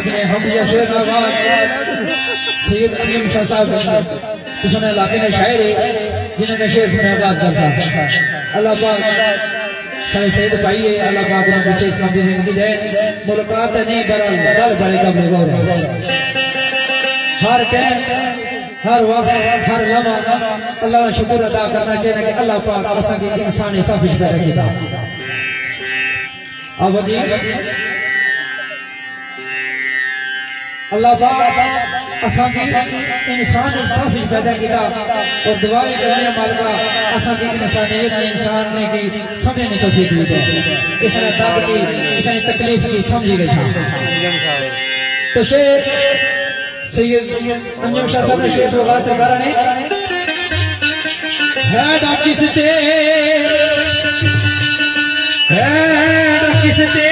अपने हम या शेर नवाज सैयद अमीन शाह साहब उसने इलाके में शायर है जिन्होंने शेर नवाज कर साहब अल्लाह पाक सारे सैयद भाई है अल्लाह पाक उन्हें विशेष नसीब जिंदगी दे मुलाकात नहीं बरल गल बड़े कब गौर हर टाइम हर वक्त हर लम्हा अल्लाह का शुक्र अदा करना चाहिए कि अल्लाह पाक असा की इंसानी सब कुछ पैदा किया अब अल्लाह पाक असा की इंसान सब कुछ पैदा किया और दुआएं करने मालिका असा की इंसानियत इंसान ने की समझने की तौफीक दी है इसने दर्द की इसने तकलीफ की समझी गई तो शेर सैयद अंजुम शाह साहब ने शेर वगास सरकार ने है किसते